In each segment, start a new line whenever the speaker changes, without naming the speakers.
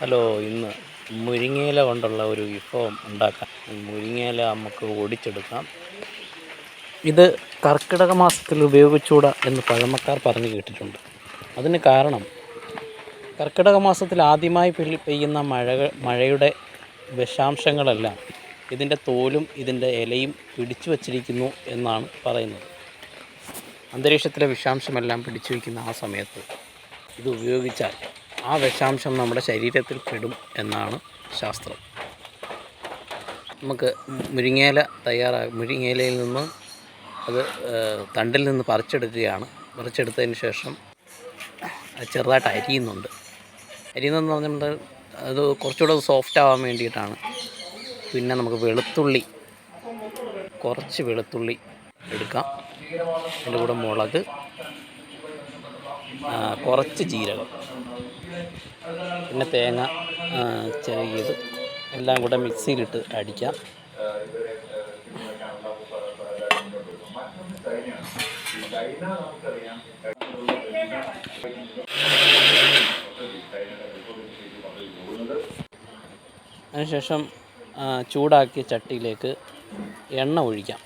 Hello, ഇന്ന് മുരിങ്ങയില കൊണ്ടുള്ള ഒരു വിഭവം ഉണ്ടാക്കാം. മുരിങ്ങയില നമുക്ക് ഒടിച്ചെടുക്കാം. ഇത് കർക്കിടക മാസത്തിൽ ഉപയോഗിച്ചുകൂടാ എന്ന് പഴമക്കാർ പറഞ്ഞു കേട്ടിട്ടുണ്ട്. അതിന് കാരണം കർക്കിടക മാസത്തിൽ ആദ്യമായി പെയ്യുന്ന മഴയുടെ വിഷാംശങ്ങളെല്ലാം ഇതിൻ്റെ തോലും ഇതിൻ്റെ ഇലയും പിടിച്ചു വച്ചിരിക്കുന്നു എന്നാണ് പറയുന്നത്. അന്തരീക്ഷത്തിലെ വിഷാംശമെല്ലാം പിടിച്ചു വയ്ക്കുന്ന ആ സമയത്ത് ഇത് ഉപയോഗിച്ചാൽ ആ വിഷാംശം നമ്മുടെ ശരീരത്തിൽ പെടും എന്നാണ് ശാസ്ത്രം. നമുക്ക് മുരിങ്ങയിലയിൽ നിന്ന് അത് തണ്ടിൽ നിന്ന് പറിച്ചെടുക്കുകയാണ്. പറിച്ചെടുത്തതിന് ശേഷം ചെറുതായിട്ട് അരിയുന്നതെന്ന് പറഞ്ഞാൽ അത് കുറച്ചുകൂടെ സോഫ്റ്റ് ആവാൻ വേണ്ടിയിട്ടാണ്. പിന്നെ നമുക്ക് കുറച്ച് വെളുത്തുള്ളി എടുക്കാം. അതിൻ്റെ കൂടെ മുളക്, കുറച്ച് ജീരകം, പിന്നെ തേങ്ങ ചിരകിയത് എല്ലാം കൂടെ മിക്സിയിലിട്ട് അടിക്കാം. അതിനുശേഷം ചൂടാക്കിയ ചട്ടിയിലേക്ക് എണ്ണ ഒഴിക്കാം.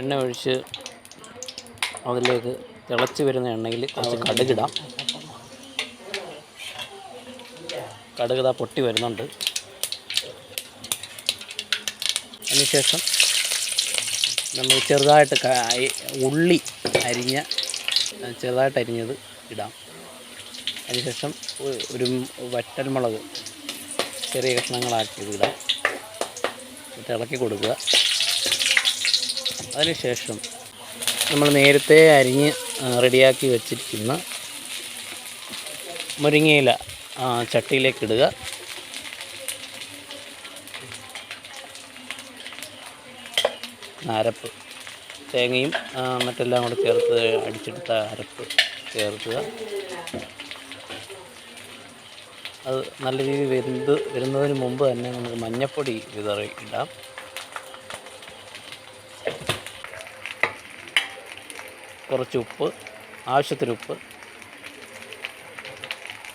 എണ്ണ ഒഴിച്ച് അതിലേക്ക് തിളച്ച് വരുന്ന എണ്ണയിൽ കുറച്ച് കടുകിടാം. കടുക് പൊട്ടി വരുന്നുണ്ട്. അതിനുശേഷം നമ്മൾ ഉള്ളി ചെറുതായിട്ട് അരിഞ്ഞത് ഇടാം. അതിനുശേഷം ഒരു വറ്റൽമുളക് ചെറിയ കഷ്ണങ്ങളാക്കിയത് ഇടാം. ഇളക്കി കൊടുക്കുക. അതിനുശേഷം നമ്മൾ നേരത്തെ അരിഞ്ഞ് റെഡിയാക്കി വച്ചിരിക്കുന്ന മുരിങ്ങയില ചട്ടിയിലേക്ക് ഇടുക. അരപ്പ്, തേങ്ങയും മറ്റെല്ലാം കൂടെ ചേർത്ത് അടിച്ചെടുത്ത അരപ്പ് ചേർക്കുക. അത് നല്ല രീതിയിൽ വരുന്നതിന് മുമ്പ് തന്നെ നമുക്ക് മഞ്ഞൾപ്പൊടി വിതറി ഇടാം. കുറച്ച് ഉപ്പ്, ആവശ്യത്തിന് ഉപ്പ്,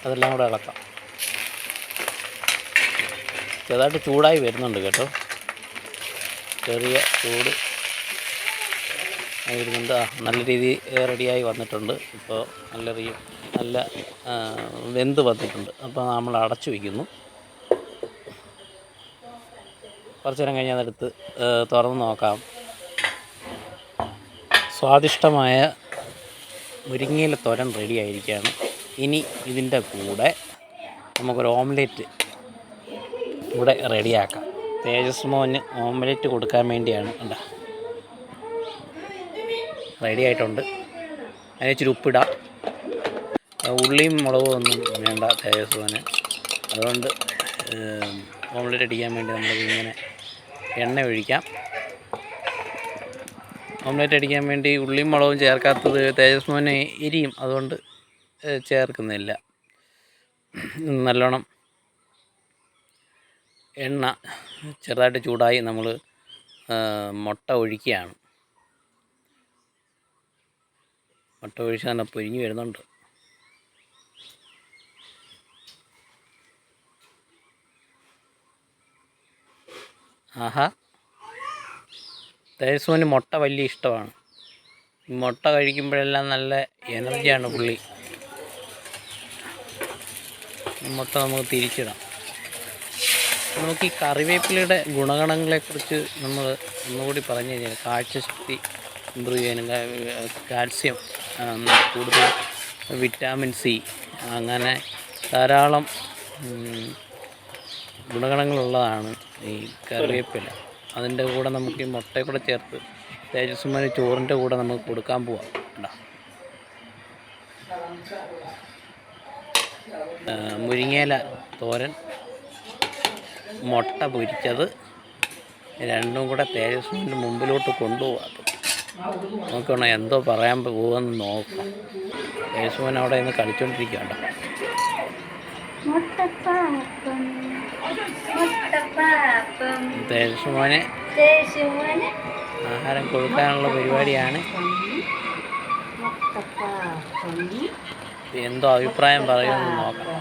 അതെല്ലാം കൂടെ ഇളക്കാം. ചെറുതായിട്ട് ചൂടായി വരുന്നുണ്ട് കേട്ടോ. ചെറിയ ചൂട് വരുന്നുണ്ട്. നല്ല രീതിയിൽ റെഡിയായി വന്നിട്ടുണ്ട്. ഇപ്പോൾ നല്ല വെന്ത് വന്നിട്ടുണ്ട്. അപ്പോൾ നമ്മൾ അടച്ചു വയ്ക്കുന്നു. കുറച്ച് നേരം കഴിഞ്ഞ് അതെടുത്ത് തുറന്ന് നോക്കാം. സ്വാദിഷ്ടമായ മുരിങ്ങയില തോരൻ റെഡി ആയിരിക്കുകയാണ്. ഇനി ഇതിൻ്റെ കൂടെ നമുക്കൊരു ഓംലെറ്റ് ഇവിടെ റെഡിയാക്കാം. തേജസ് മോന് ഓംലെറ്റ് കൊടുക്കാൻ വേണ്ടിയാണ്. റെഡി ആയിട്ടുണ്ട്. അതിന് ഇച്ചിരി ഉപ്പിടാം. ഉള്ളിയും മുളകും ഒന്നും വേണ്ട തേജസ് മോന്. അതുകൊണ്ട് ഓംലെറ്റ് അടിക്കാൻ വേണ്ടി നമ്മളിങ്ങനെ എണ്ണ ഒഴിക്കാം. ഓംലെറ്റ് അടിക്കാൻ വേണ്ടി ഉള്ളിയും മുളകും ചേർക്കാത്തത് തേജസ് മോന് എരിയും, അതുകൊണ്ട് ചേർക്കുന്നില്ല. നല്ലോണം എണ്ണ ചെറുതായിട്ട് ചൂടായി നമ്മൾ മുട്ട ഒഴിക്കുകയാണ്. മുട്ട ഒഴിച്ച് തന്നെ പൊരിഞ്ഞ് വരുന്നുണ്ട്. ആഹാ, തേജസ്മോന് മുട്ട വലിയ ഇഷ്ടമാണ്. മുട്ട കഴിക്കുമ്പോഴെല്ലാം നല്ല എനർജിയാണ് പുള്ളി. മുട്ട നമുക്ക് തിരിച്ചിടാം. നമുക്ക് ഈ കറിവേപ്പിലയുടെ ഗുണഗണങ്ങളെക്കുറിച്ച് നമ്മൾ ഒന്നുകൂടി പറഞ്ഞു കഴിഞ്ഞാൽ കാഴ്ചശക്തി ഇമ്പ്രൂവ് ചെയ്യാനും കാൽസ്യം കൂടുതൽ, വിറ്റാമിൻ സി, അങ്ങനെ ധാരാളം ഗുണഗണങ്ങളുള്ളതാണ് ഈ കറിവേപ്പില. അതിൻ്റെ കൂടെ നമുക്ക് ഈ മുട്ടയെ കൂടെ ചേർത്ത് തേജസ്വിമാര് ചോറിൻ്റെ കൂടെ നമുക്ക് കൊടുക്കാൻ പോവാം. മുരിങ്ങയില തോരൻ, മുട്ട പൊരിച്ചത് രണ്ടും കൂടെ തേജസ്വിൻ്റെ മുമ്പിലോട്ട് കൊണ്ടുപോകാം. നോക്കണം എന്തോ പറയാൻ പോകുമെന്ന് നോക്കാം. തേജസ്വൻ അവിടെ നിന്ന് കളിച്ചോണ്ടിരിക്കുകയാണ്. തേജസ്വന് ആഹാരം കൊടുക്കാനുള്ള പരിപാടിയാണ്. എന്തോ അഭിപ്രായം പറയുമെന്ന് നോക്കാം.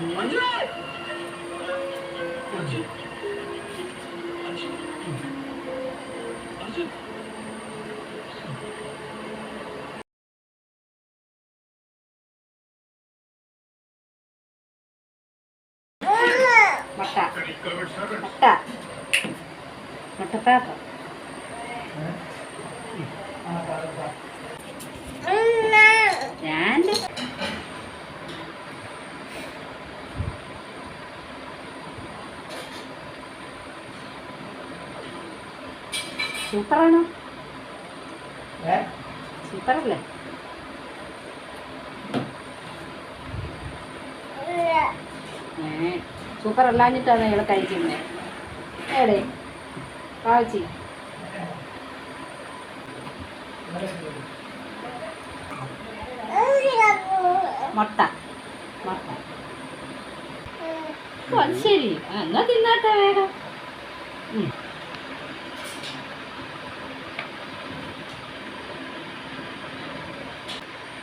മുട്ട മുട്ട മുട്ടപ്പാപ്പ ഞാൻ സൂപ്പറാണോ? സൂപ്പറല്ലേ? സൂപ്പർ അല്ലാഞ്ഞിട്ടാണ് ഞങ്ങൾ കഴിക്കുന്നത്. എവിടെ കാഴ്ച മുട്ട മുട്ട അത് ശരി. എന്നാ തിന്നാട്ടെ വേഗം.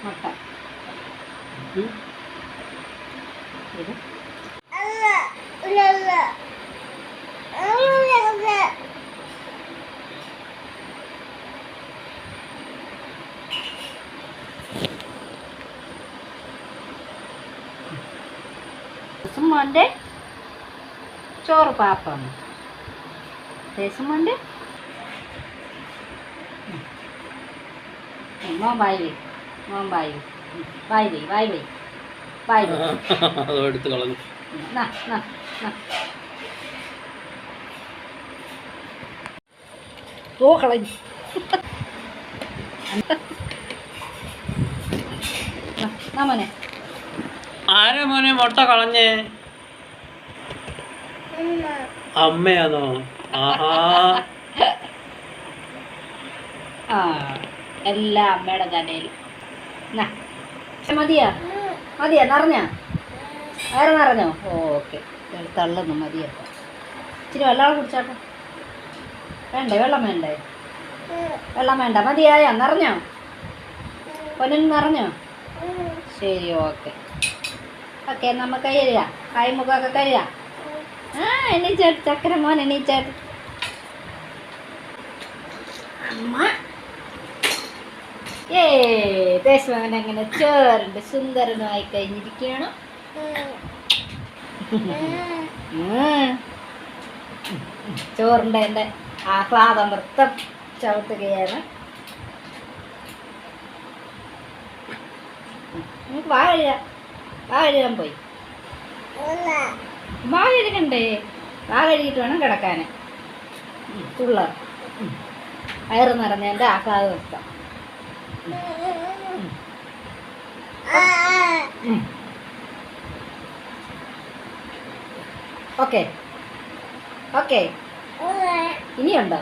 മുട്ട ഇത് മോൻ്റെ ചോറ് പാപ്പം മോൻ്റെ മോൻ വായി മോൻ വായി വായി
എടുത്ത് കളഞ്ഞു.
ഓ കളഞ്ഞു. മോനെ
ആരാ മോനെ മുട്ട കളഞ്ഞേ? അമ്മയാണോ?
ആ എല്ലാം അമ്മയുടെ തലയിൽ. മതിയാ മതിയാ നിറഞ്ഞാ വേറെ നിറഞ്ഞോ? ഓക്കെ തള്ളുന്നു മതിയപ്പോ. ഇച്ചിരി വെള്ളം കുടിച്ചാട്ടെ. വേണ്ടേ വെള്ളം വേണ്ടേ? വെള്ളം വേണ്ട മതിയായോ? നിറഞ്ഞോ? പൊന്നിന് നിറഞ്ഞോ? ശരി ഓക്കെ ഓക്കെ നമുക്ക് കഴിയാം. കായ്മുഖമൊക്കെ കഴിയാം. എണീച്ചാട്ട് ചക്കര മോൻ എണീച്ചാട്ട്. അമ്മ ദേശമകൻ അങ്ങനെ ചോറുണ്ട് സുന്ദരനുമായി കഴിഞ്ഞിരിക്കുകയാണ്. ചോറിൻ്റെ എൻ്റെ ആഹ്ലാദം വൃത്തം ചവിട്ടുകയാണ്. നമുക്ക് വാ കഴുകാൻ പോയി. വാ കഴുകണ്ടേ? വാ കഴുകിയിട്ട് വേണം കിടക്കാൻ. തുള്ള വയറ് നിറഞ്ഞതിൻ്റെ ആഹ്ലാദ വൃത്തം. Okay okay ഇനിയുണ്ടോ?